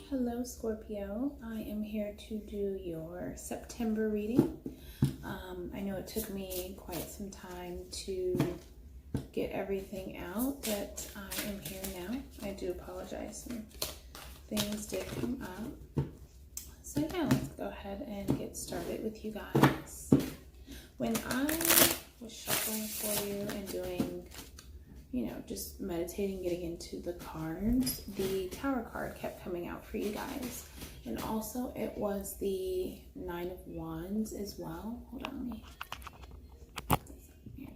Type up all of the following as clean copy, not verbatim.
Hello Scorpio, I am here to do your September reading. I know it took me quite some time to get everything out, but I am here now. I do apologize, some things did come up. So yeah, let's go ahead and get started with you guys. When I was shuffling for you and doing, you know, just meditating, getting into the cards, the Tower card kept coming out for you guys. And also it was the Nine of Wands as well. Hold on, let me,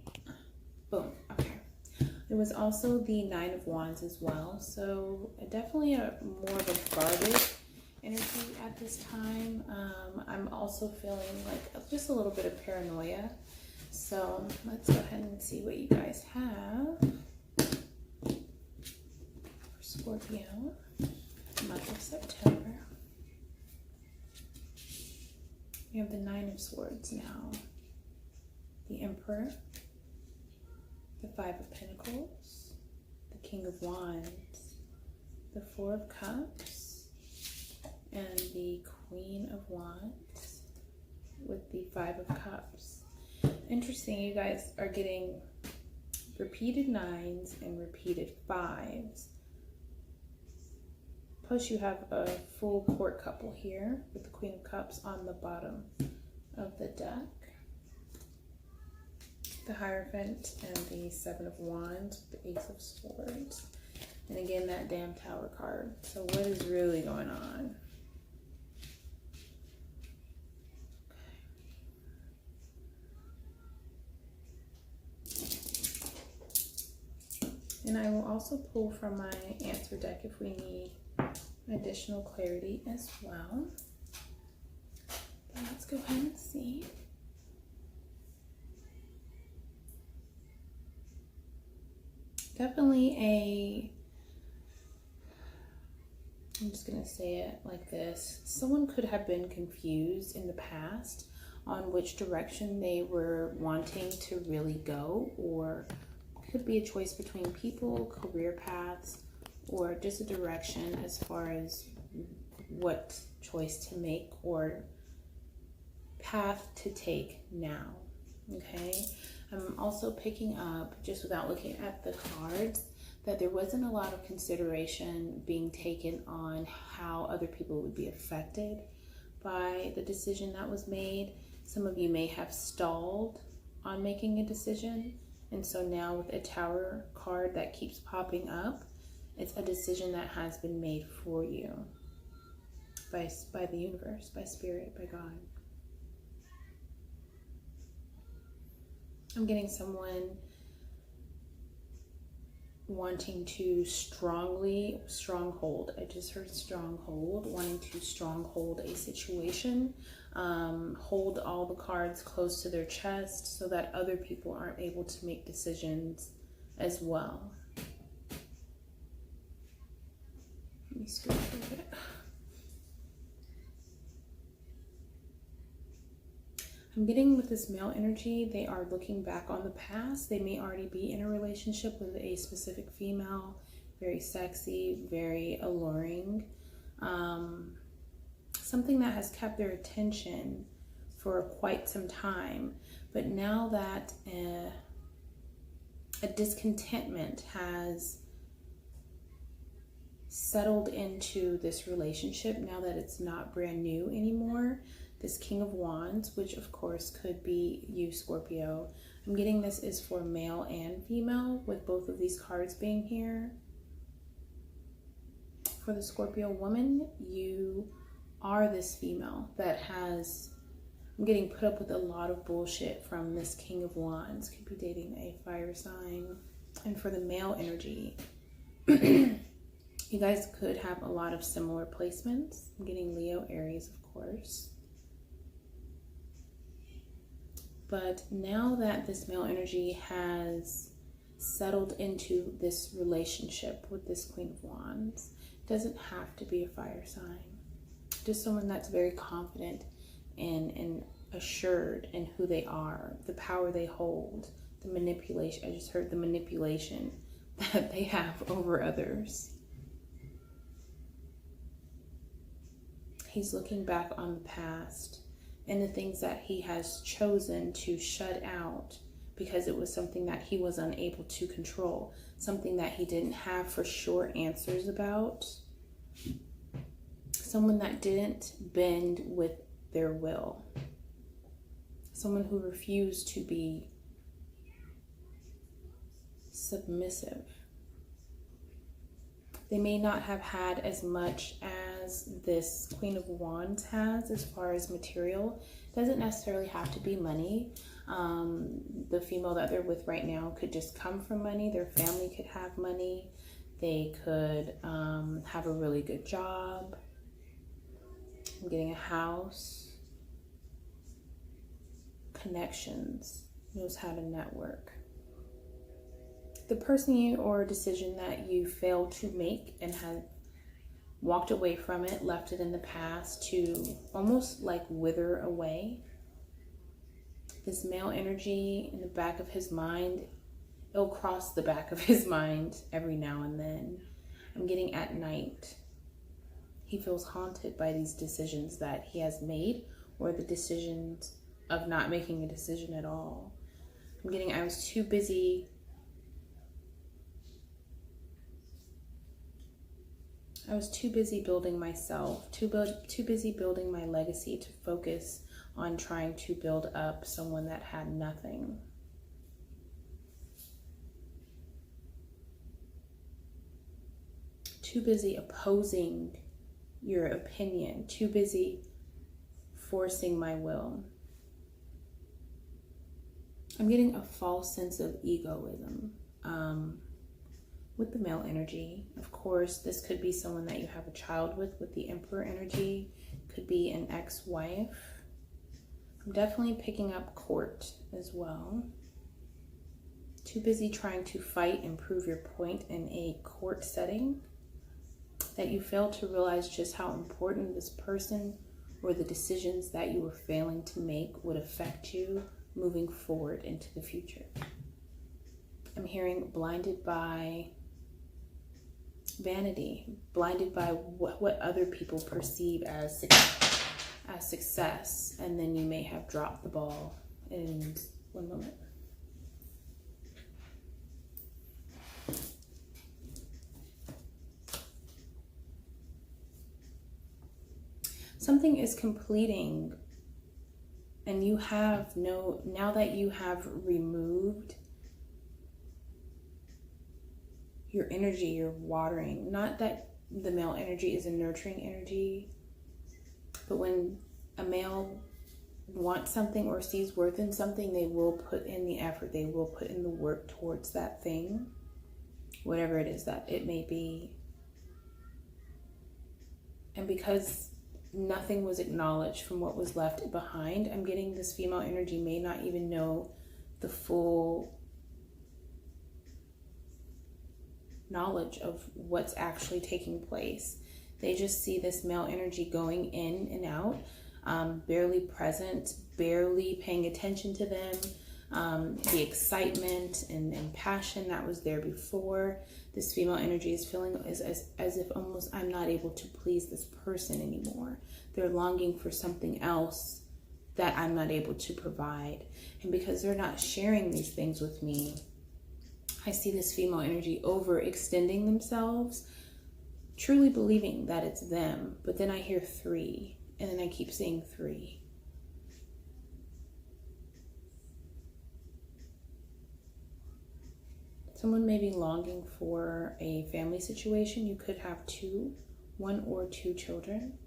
boom, okay. It was also the Nine of Wands as well. So definitely more of a guarded energy at this time. I'm also feeling like just a little bit of paranoia. So let's go ahead and see what you guys have. Scorpio, month of September. We have the Nine of Swords now, the Emperor, the Five of Pentacles, the King of Wands, the Four of Cups, and the Queen of Wands with the Five of Cups. Interesting, you guys are getting repeated nines and repeated fives. Plus you have a full court couple here with the Queen of Cups on the bottom of the deck. The Hierophant and the Seven of Wands with the Ace of Swords. And again, that damn Tower card. So what is really going on? Okay. And I will also pull from my answer deck if we need additional clarity as well. But let's go ahead and see. Definitely I'm just gonna say it like this. Someone could have been confused in the past on which direction they were wanting to really go, or could be a choice between people, career paths, or just a direction as far as what choice to make or path to take now, okay? I'm also picking up, just without looking at the cards, that there wasn't a lot of consideration being taken on how other people would be affected by the decision that was made. Some of you may have stalled on making a decision, and so now with a Tower card that keeps popping up, it's a decision that has been made for you by the universe, by spirit, by God. I'm getting someone wanting to stronghold. I just heard stronghold, wanting to stronghold a situation, hold all the cards close to their chest so that other people aren't able to make decisions as well. Let me scoot a little bit. I'm getting with this male energy, they are looking back on the past. They may already be in a relationship with a specific female, very sexy, very alluring. Something that has kept their attention for quite some time. But now that a discontentment has settled into this relationship, now that it's not brand new anymore, this King of Wands, which of course could be you, Scorpio. I'm getting this is for male and female with both of these cards being here. For the Scorpio woman, you are this female that has, I'm getting put up with a lot of bullshit from this King of Wands. Could be dating a fire sign. And for the male energy, you guys could have a lot of similar placements. I'm getting Leo, Aries, of course. But now that this male energy has settled into this relationship with this Queen of Wands, it doesn't have to be a fire sign. Just someone that's very confident and assured in who they are, the power they hold, the manipulation. I just heard the manipulation that they have over others. He's looking back on the past and the things that he has chosen to shut out because it was something that he was unable to control, something that he didn't have for sure answers about, someone that didn't bend with their will, someone who refused to be submissive. They may not have had as much as this Queen of Wands has as far as material. It doesn't necessarily have to be money. The female that they're with right now could just come from money. Their family could have money. They could have a really good job. I'm getting a house. Connections. Knows how to network. The person or decision that you failed to make and have walked away from it, left it in the past to almost like wither away. This male energy in the back of his mind, it'll cross the back of his mind every now and then. I'm getting at night. He feels haunted by these decisions that he has made or the decisions of not making a decision at all. I'm getting, I was too busy building myself, too busy building my legacy to focus on trying to build up someone that had nothing. Too busy opposing your opinion, too busy forcing my will. I'm getting a false sense of egoism. With the male energy, of course, this could be someone that you have a child with the Emperor energy, could be an ex-wife. I'm definitely picking up court as well. Too busy trying to fight and prove your point in a court setting that you fail to realize just how important this person or the decisions that you were failing to make would affect you moving forward into the future. I'm hearing blinded by vanity, blinded by what other people perceive as success, and then you may have dropped the ball in one moment. Something is completing, and you have now that you have removed your energy, you're watering. Not that the male energy is a nurturing energy, but when a male wants something or sees worth in something, they will put in the effort, they will put in the work towards that thing, whatever it is that it may be. And because nothing was acknowledged from what was left behind, I'm getting this female energy may not even know the full knowledge of what's actually taking place. They just see this male energy going in and out, barely present, barely paying attention to them. The excitement and passion that was there before, this female energy is feeling as if almost I'm not able to please this person anymore. They're longing for something else that I'm not able to provide. And because they're not sharing these things with me, I see this female energy overextending themselves, truly believing that it's them. But then I hear 3, and then I keep saying 3. Someone may be longing for a family situation. You could have 1 or 2 children.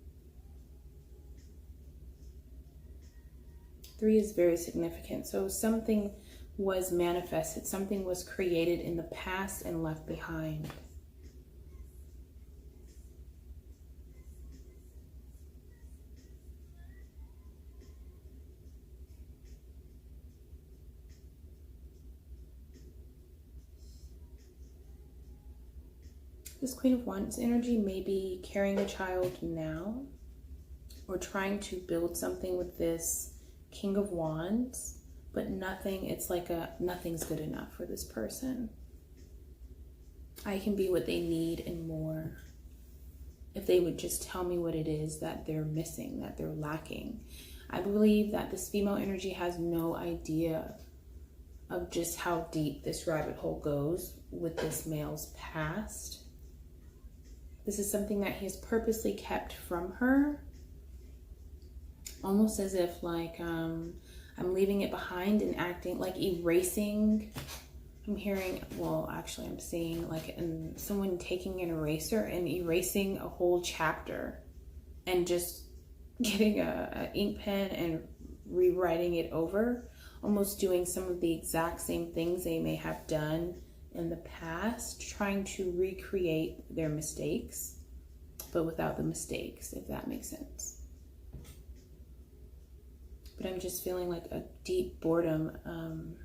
3 is very significant. So something was manifested, something was created in the past and left behind. This Queen of Wands energy may be carrying a child now or trying to build something with this King of Wands. But nothing, it's like nothing's good enough for this person. I can be what they need and more. If they would just tell me what it is that they're missing, that they're lacking. I believe that this female energy has no idea of just how deep this rabbit hole goes with this male's past. This is something that he has purposely kept from her. Almost as if like I'm leaving it behind and acting like erasing. I'm hearing, well, actually I'm seeing like someone taking an eraser and erasing a whole chapter and just getting a ink pen and rewriting it over, almost doing some of the exact same things they may have done in the past, trying to recreate their mistakes, but without the mistakes, if that makes sense. But I'm just feeling like a deep boredom,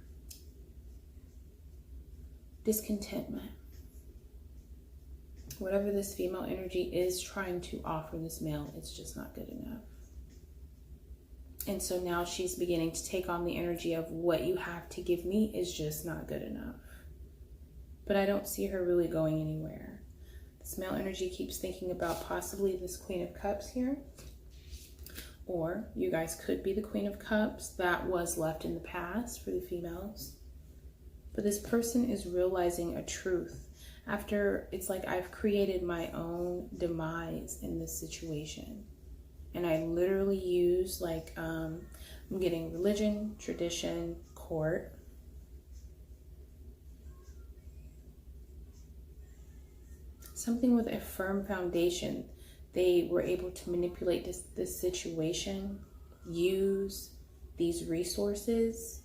discontentment. Whatever this female energy is trying to offer this male, it's just not good enough. And so now she's beginning to take on the energy of what you have to give me is just not good enough. But I don't see her really going anywhere. This male energy keeps thinking about possibly this Queen of Cups here. Or you guys could be the Queen of Cups that was left in the past for the females. But this person is realizing a truth. After, it's like I've created my own demise in this situation. And I literally use like, I'm getting religion, tradition, court. Something with a firm foundation. They were able to manipulate this situation, use these resources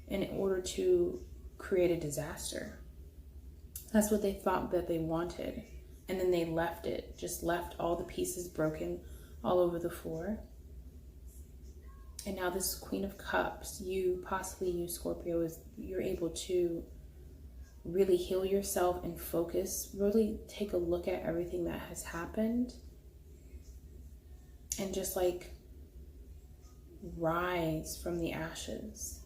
in order to create a disaster. That's what they thought that they wanted. And then they left it, just left all the pieces broken all over the floor. And now this Queen of Cups, possibly you Scorpio, you're able to really heal yourself and focus, really take a look at everything that has happened and just like rise from the ashes.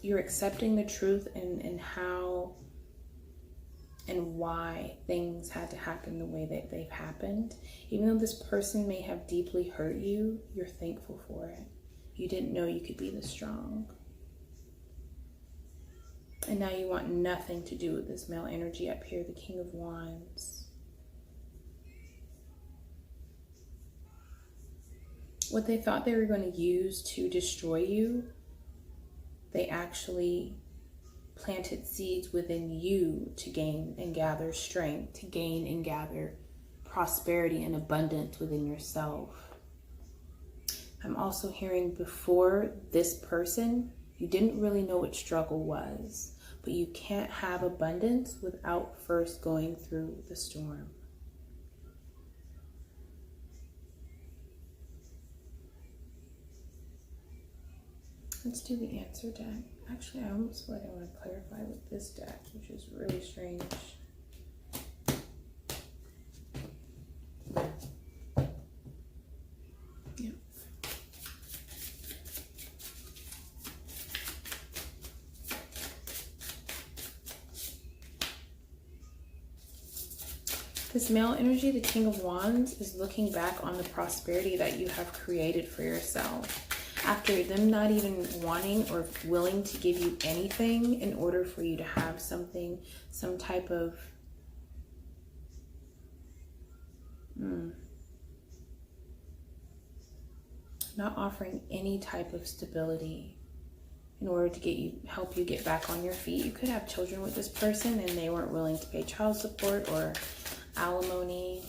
You're accepting the truth and how and why things had to happen the way that they've happened. Even though this person may have deeply hurt you, you're thankful for it. You didn't know you could be this strong. And now you want nothing to do with this male energy up here, the King of Wands. What they thought they were going to use to destroy you, they actually planted seeds within you to gain and gather strength, to gain and gather prosperity and abundance within yourself. I'm also hearing before this person, you didn't really know what struggle was, but you can't have abundance without first going through the storm. Let's do the answer deck. Actually, I almost feel like I want to clarify with this deck, which is really strange. Yeah. This male energy, the King of Wands, is looking back on the prosperity that you have created for yourself. After them not even wanting or willing to give you anything in order for you to have something, some type of not offering any type of stability in order to help you get back on your feet. You could have children with this person and they weren't willing to pay child support or alimony,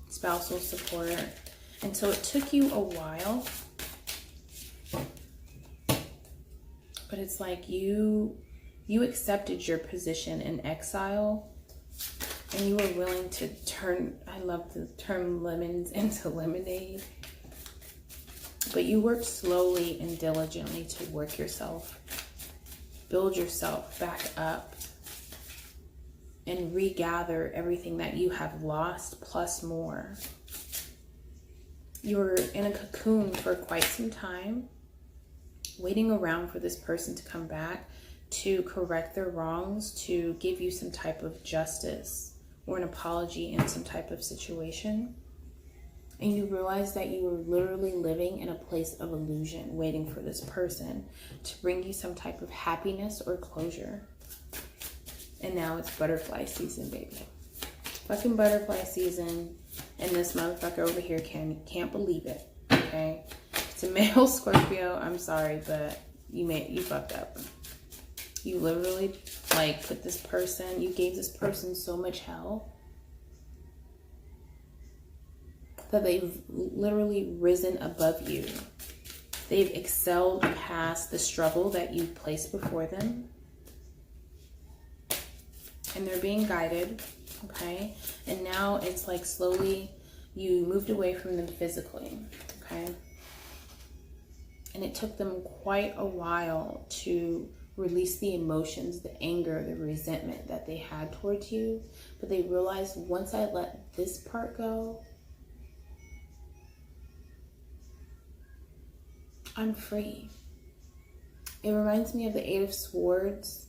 spousal support. And so it took you a while. But it's like you accepted your position in exile and you were willing to turn, I love the term lemons into lemonade. But you worked slowly and diligently to work yourself, build yourself back up and regather everything that you have lost plus more. You were in a cocoon for quite some time, waiting around for this person to come back, to correct their wrongs, to give you some type of justice or an apology in some type of situation. And you realize that you were literally living in a place of illusion, waiting for this person to bring you some type of happiness or closure. And now it's butterfly season, baby. Fucking butterfly season. And this motherfucker over here can't believe it. Okay? It's a male Scorpio. I'm sorry, but you fucked up. You literally like put this person, you gave this person so much hell that they've literally risen above you. They've excelled past the struggle that you placed before them. And they're being guided, okay? And now it's like slowly you moved away from them physically, okay? And it took them quite a while to release the emotions, the anger, the resentment that they had towards you. But they realized, once I let this part go, I'm free. It reminds me of the Eight of Swords,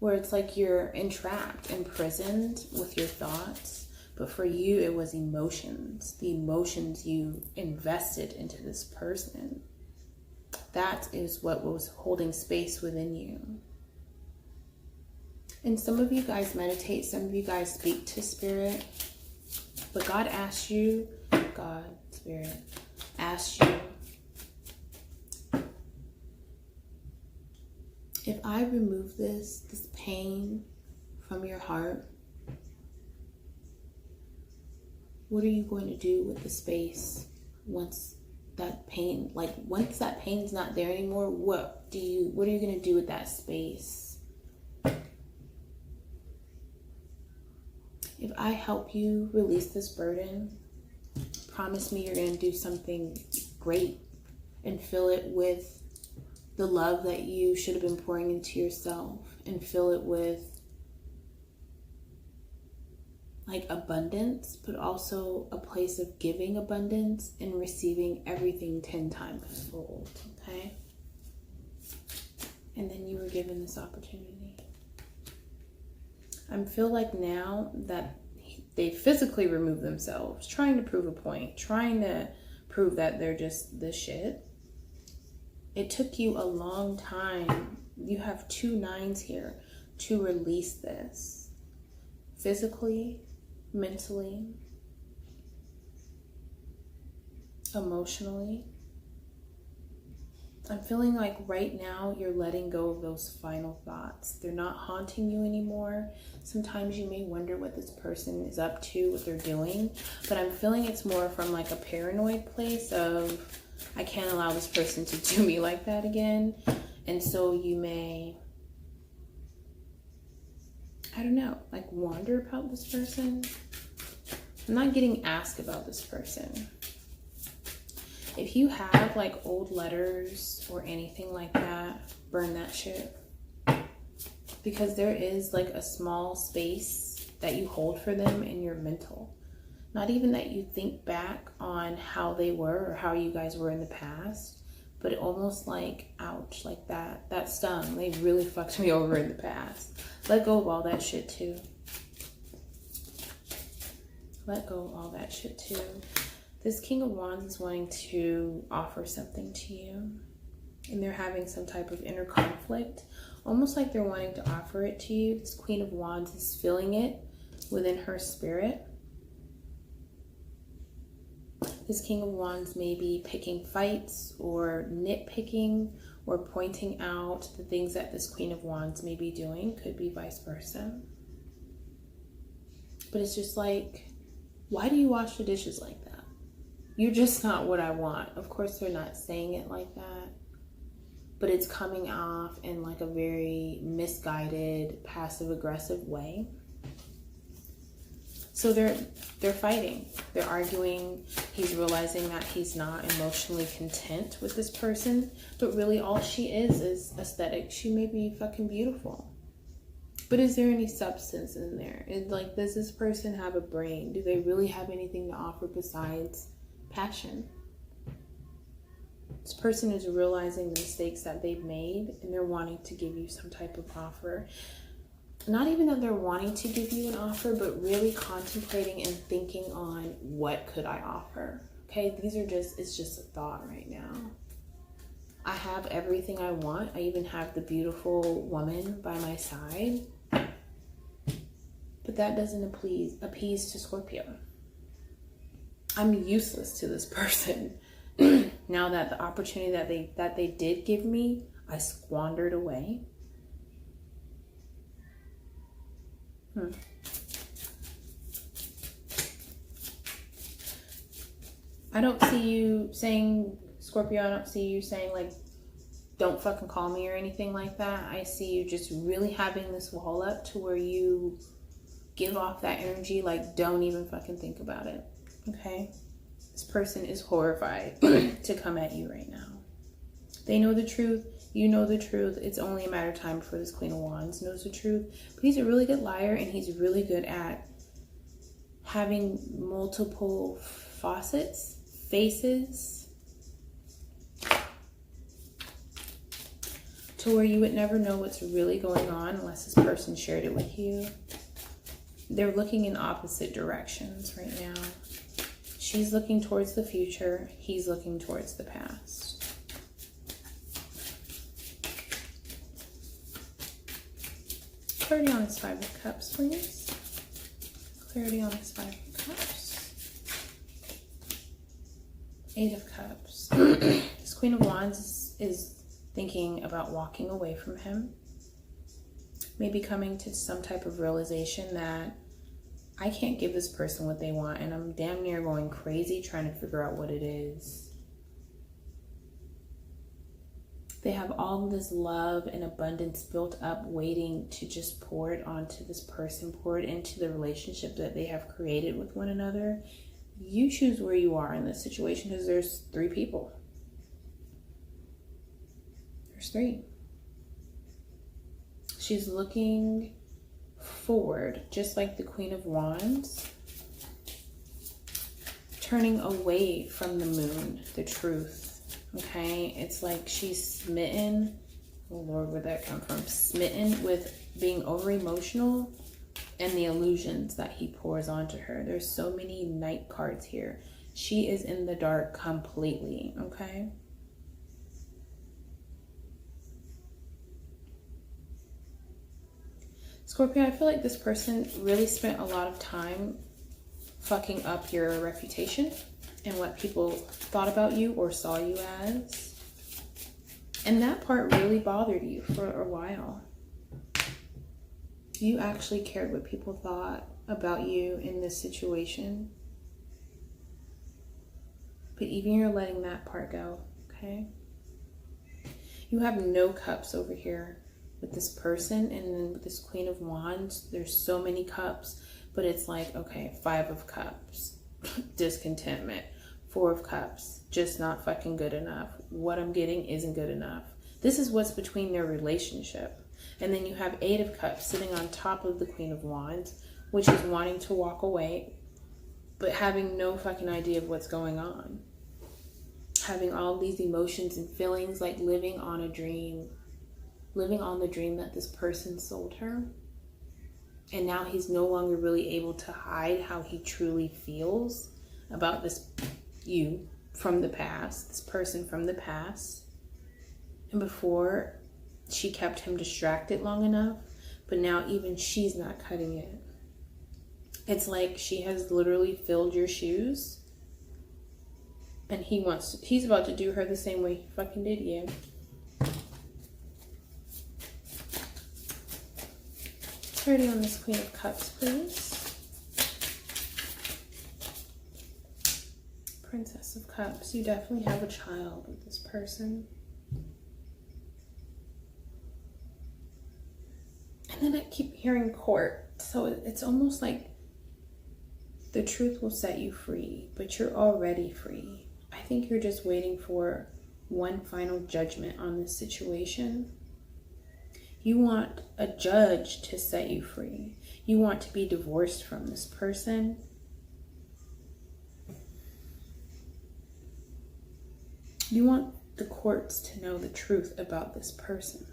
where it's like you're entrapped, imprisoned with your thoughts. But for you, it was emotions. The emotions you invested into this person. That is what was holding space within you. And some of you guys meditate, some of you guys speak to spirit. But God asked you, God, spirit, asked you, if I remove this pain from your heart, what are you going to do with the space once that pain, once that pain's not there anymore? What are you going to do with that space? If I help you release this burden, promise me you're going to do something great and fill it with the love that you should have been pouring into yourself, and fill it with like abundance, but also a place of giving abundance and receiving everything 10 times fold, okay? And then you were given this opportunity. I feel like now that they physically remove themselves, trying to prove a point, trying to prove that they're just the shit. It took you a long time. You have 2 9s here to release this. Physically, mentally, emotionally. I'm feeling like right now you're letting go of those final thoughts. They're not haunting you anymore. Sometimes you may wonder what this person is up to, what they're doing. But I'm feeling it's more from like a paranoid place of, I can't allow this person to do me like that again. And so you may, I don't know, like wonder about this person. I'm not getting asked about this person. If you have like old letters or anything like that, burn that shit. Because there is like a small space that you hold for them in your mental. Not even that you think back on how they were or how you guys were in the past, but almost like, ouch, like that stung. They really fucked me over in the past. Let go of all that shit too. Let go of all that shit too. This King of Wands is wanting to offer something to you, and they're having some type of inner conflict, almost like they're wanting to offer it to you. This Queen of Wands is feeling it within her spirit. This King of Wands may be picking fights or nitpicking or pointing out the things that this Queen of Wands may be doing. Could be vice versa. But it's just like, why do you wash the dishes like that? You're just not what I want. Of course, they're not saying it like that, but it's coming off in like a very misguided, passive-aggressive way. So they're fighting. They're arguing. He's realizing that he's not emotionally content with this person, but really all she is aesthetic. She may be fucking beautiful. But is there any substance in there? Like, does this person have a brain? Do they really have anything to offer besides passion? This person is realizing the mistakes that they've made, and they're wanting to give you some type of offer. Not even that they're wanting to give you an offer, but really contemplating and thinking on, what could I offer? Okay, it's just a thought right now. I have everything I want. I even have the beautiful woman by my side. But that doesn't appease to Scorpio. I'm useless to this person. Now that the opportunity that they did give me, I squandered away. I don't see you saying, Scorpio, I don't see you saying like, don't fucking call me or anything like that. I see you just really having this wall up to where you give off that energy like, don't even fucking think about it. Okay? This person is horrified to come at you right now. They know the truth. You know the truth. It's only a matter of time before this Queen of Wands knows the truth. But he's a really good liar, and he's really good at having multiple faces, to where you would never know what's really going on unless this person shared it with you. They're looking in opposite directions right now. She's looking towards the future. He's looking towards the past. Clarity on his Five of Cups, please. Clarity on his Five of Cups. Eight of Cups. This Queen of Wands is thinking about walking away from him. Maybe coming to some type of realization that I can't give this person what they want, and I'm damn near going crazy trying to figure out what it is. They have all this love and abundance built up, waiting to just pour it onto this person, pour it into the relationship that they have created with one another. You choose where you are in this situation, because there's three people. There's three. She's looking forward, just like the Queen of Wands, turning away from the moon, the truth. Okay, it's like she's smitten. Oh Lord, where'd that come from? Smitten with being over emotional and the illusions that he pours onto her. There's so many Knight cards here. She is in the dark completely. Okay. Scorpio, I feel like this person really spent a lot of time fucking up your reputation and what people thought about you or saw you as. And that part really bothered you for a while. You actually cared what people thought about you in this situation. But even you're letting that part go, okay? You have no cups over here with this person, and then with this Queen of Wands, there's so many cups, but it's like, okay, Five of Cups, discontentment. Four of Cups, just not fucking good enough. What I'm getting isn't good enough. This is what's between their relationship. And then you have Eight of Cups sitting on top of the Queen of Wands, which is wanting to walk away, but having no fucking idea of what's going on. Having all these emotions and feelings, like living on a dream. Living on the dream that this person sold her. And now he's no longer really able to hide how he truly feels about this you from the past, this person from the past. And before, she kept him distracted long enough, but now even she's not cutting it. It's like she has literally filled your shoes, and he's about to do her the same way he fucking did you. Clarity on this Queen of Cups, please. Princess of Cups. You definitely have a child with this person. And then I keep hearing court. So it's almost like the truth will set you free, but you're already free. I think you're just waiting for one final judgment on this situation. You want a judge to set you free. You want to be divorced from this person. You want the courts to know the truth about this person.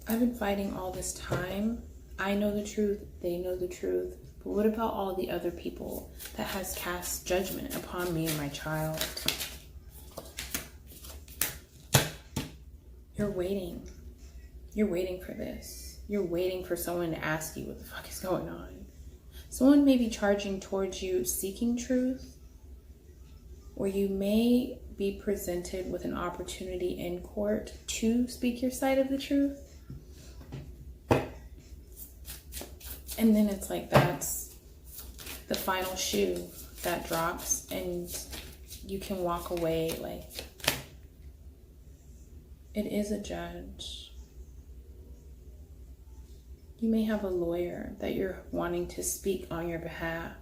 I've been fighting all this time. I know the truth, they know the truth. But what about all the other people that has cast judgment upon me and my child? You're waiting. You're waiting for this. You're waiting for someone to ask you what the fuck is going on. Someone may be charging towards you seeking truth, or you may be presented with an opportunity in court to speak your side of the truth. And then it's like that's the final shoe that drops and you can walk away like it is a judge. You may have a lawyer that you're wanting to speak on your behalf.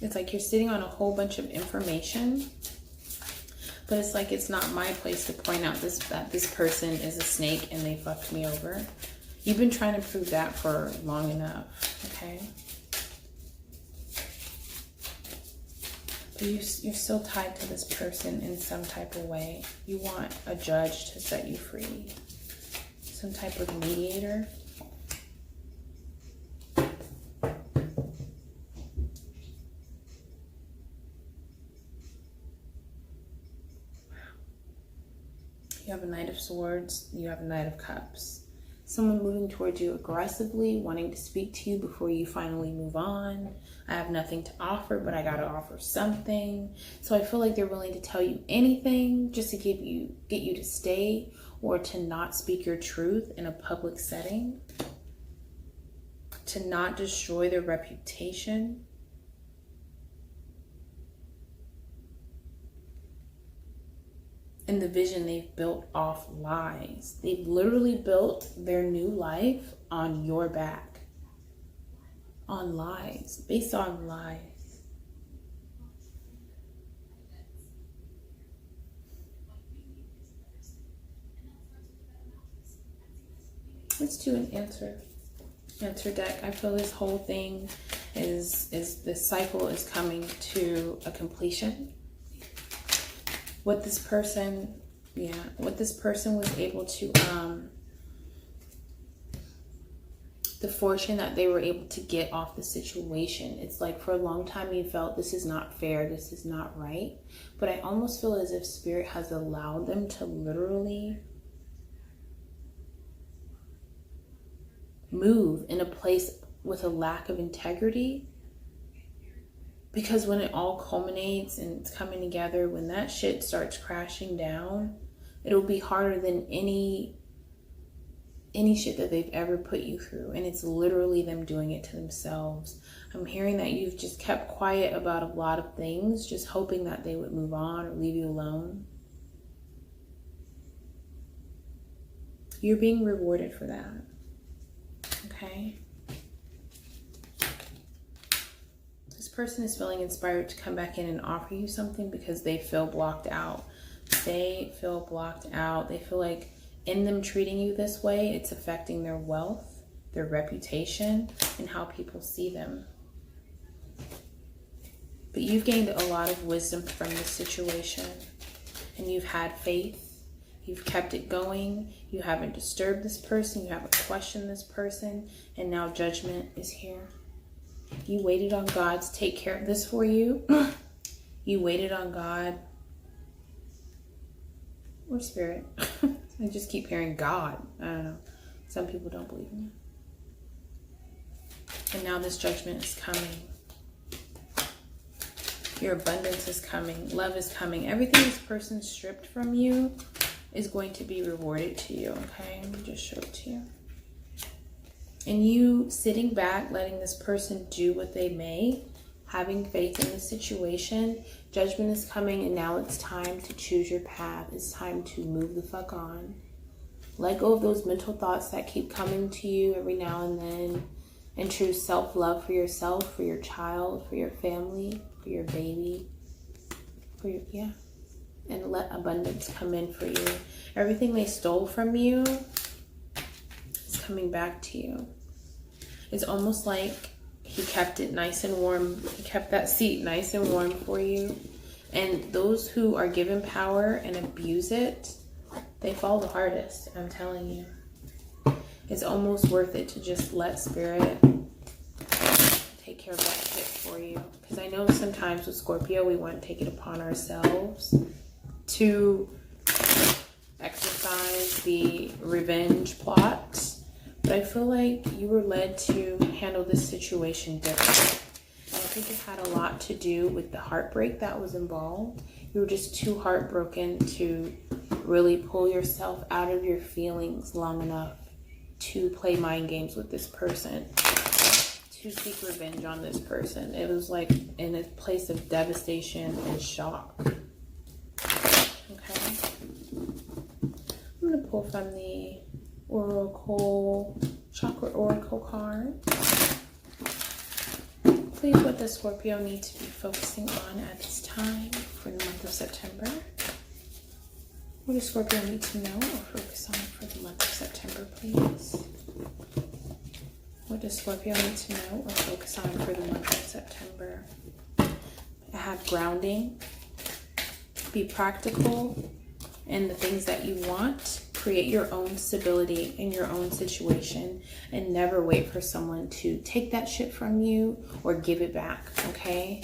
It's like you're sitting on a whole bunch of information, but it's like it's not my place to point out that this person is a snake and they fucked me over. You've been trying to prove that for long enough, okay? But you're still tied to this person in some type of way. You want a judge to set you free. Some type of mediator. You have a Knight of Swords. You have a Knight of Cups. Someone moving towards you aggressively, wanting to speak to you before you finally move on. I have nothing to offer, but I gotta offer something. So I feel like they're willing to tell you anything just to get you to stay or to not speak your truth in a public setting, to not destroy their reputation. And the vision they've built off lies. They've literally built their new life on your back. On lies. Based on lies. Let's do an answer deck. I feel this whole thing is this cycle is coming to a completion. What this person was able to, the fortune that they were able to get off the situation. It's like for a long time you felt this is not fair, this is not right. But I almost feel as if Spirit has allowed them to literally move in a place with a lack of integrity. Because when it all culminates and it's coming together, when that shit starts crashing down, it'll be harder than any shit that they've ever put you through. And it's literally them doing it to themselves. I'm hearing that you've just kept quiet about a lot of things, just hoping that they would move on or leave you alone. You're being rewarded for that. Okay? Person is feeling inspired to come back in and offer you something because they feel blocked out. They feel blocked out. They feel like in them treating you this way, it's affecting their wealth, their reputation, and how people see them. But you've gained a lot of wisdom from this situation, and you've had faith. You've kept it going. You haven't disturbed this person. You haven't questioned this person, and now judgment is here. You waited on God to take care of this for you. You waited on God or Spirit. I just keep hearing God. I don't know. Some people don't believe in it. And now this judgment is coming. Your abundance is coming. Love is coming. Everything this person stripped from you is going to be rewarded to you. Okay? Let me just show it to you. And you sitting back, letting this person do what they may, having faith in the situation, judgment is coming, and now it's time to choose your path. It's time to move the fuck on. Let go of those mental thoughts that keep coming to you every now and then, and choose self-love for yourself, for your child, for your family, for your baby, and let abundance come in for you. Everything they stole from you is coming back to you. It's almost like he kept it nice and warm. He kept that seat nice and warm for you. And those who are given power and abuse it, they fall the hardest, I'm telling you. It's almost worth it to just let Spirit take care of that shit for you. Because I know sometimes with Scorpio, we want to take it upon ourselves to exercise the revenge plot. But I feel like you were led to handle this situation differently. And I think it had a lot to do with the heartbreak that was involved. You were just too heartbroken to really pull yourself out of your feelings long enough to play mind games with this person, to seek revenge on this person. It was like in a place of devastation and shock. Okay. I'm going to pull from the Oracle, Chakra Oracle card. Please, what does Scorpio need to be focusing on at this time for the month of September? What does Scorpio need to know or focus on for the month of September, please? What does Scorpio need to know or focus on for the month of September? I have grounding. Be practical in the things that you want. Create your own stability in your own situation and never wait for someone to take that shit from you or give it back, okay?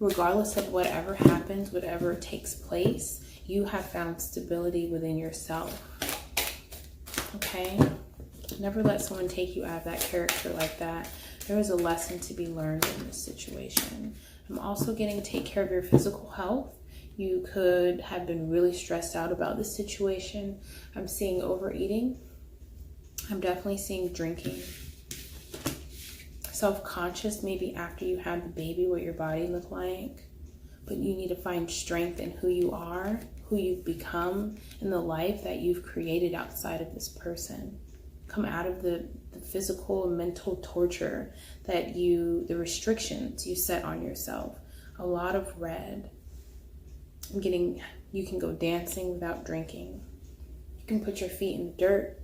Regardless of whatever happens, whatever takes place, you have found stability within yourself, okay? Never let someone take you out of that character like that. There is a lesson to be learned in this situation. I'm also getting to take care of your physical health. You could have been really stressed out about this situation. I'm seeing overeating. I'm definitely seeing drinking. Self-conscious, maybe after you had the baby, what your body looked like. But you need to find strength in who you are, who you've become, and the life that you've created outside of this person. Come out of the physical and mental torture that the restrictions you set on yourself. A lot of red. You can go dancing without drinking. You can put your feet in the dirt.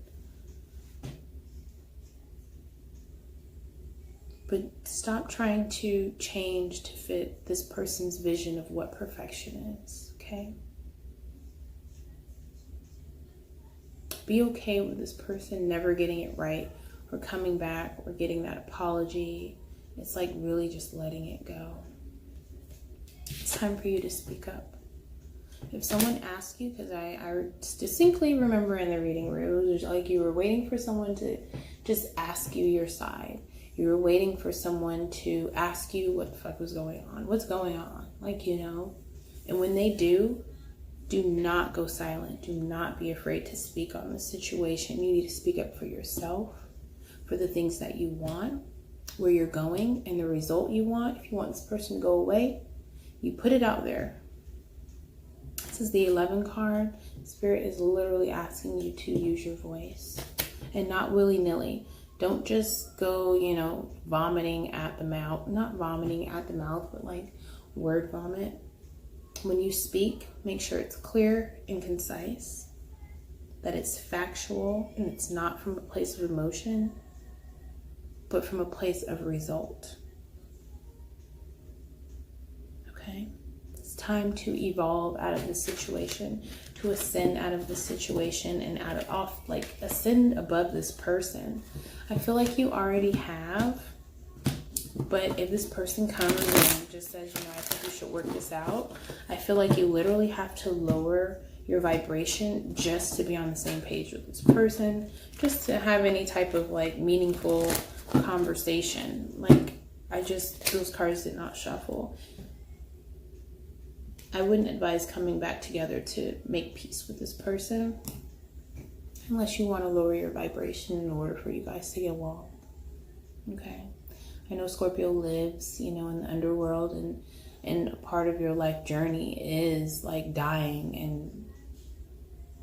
But stop trying to change to fit this person's vision of what perfection is, okay? Be okay with this person never getting it right or coming back or getting that apology. It's like really just letting it go. It's time for you to speak up. If someone asks you, because I distinctly remember in the reading room, it was like you were waiting for someone to just ask you your side. You were waiting for someone to ask you what the fuck was going on. What's going on? Like, you know. And when they do not go silent. Do not be afraid to speak on the situation. You need to speak up for yourself, for the things that you want, where you're going, and the result you want. If you want this person to go away, you put it out there. This is the 11 card. Spirit is literally asking you to use your voice and not willy-nilly. Don't just go, you know, vomiting at the mouth. Not vomiting at the mouth, but like word vomit. When you speak, make sure it's clear and concise, that it's factual, and it's not from a place of emotion, but from a place of result. Okay? It's time to evolve out of this situation, to ascend out of this situation and ascend above this person. I feel like you already have, but if this person comes and just says, you know, I think we should work this out, I feel like you literally have to lower your vibration just to be on the same page with this person, just to have any type of like meaningful conversation. Like, those cards did not shuffle. I wouldn't advise coming back together to make peace with this person unless you want to lower your vibration in order for you guys to get along. Okay? I know Scorpio lives, you know, in the underworld, and a part of your life journey is like dying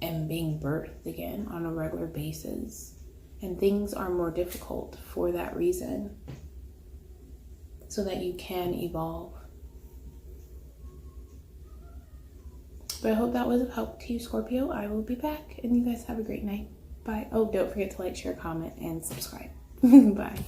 and being birthed again on a regular basis. And things are more difficult for that reason, so that you can evolve. But I hope that was of help to you, Scorpio. I will be back, and you guys have a great night. Bye. Oh, don't forget to like, share, comment, and subscribe. Bye.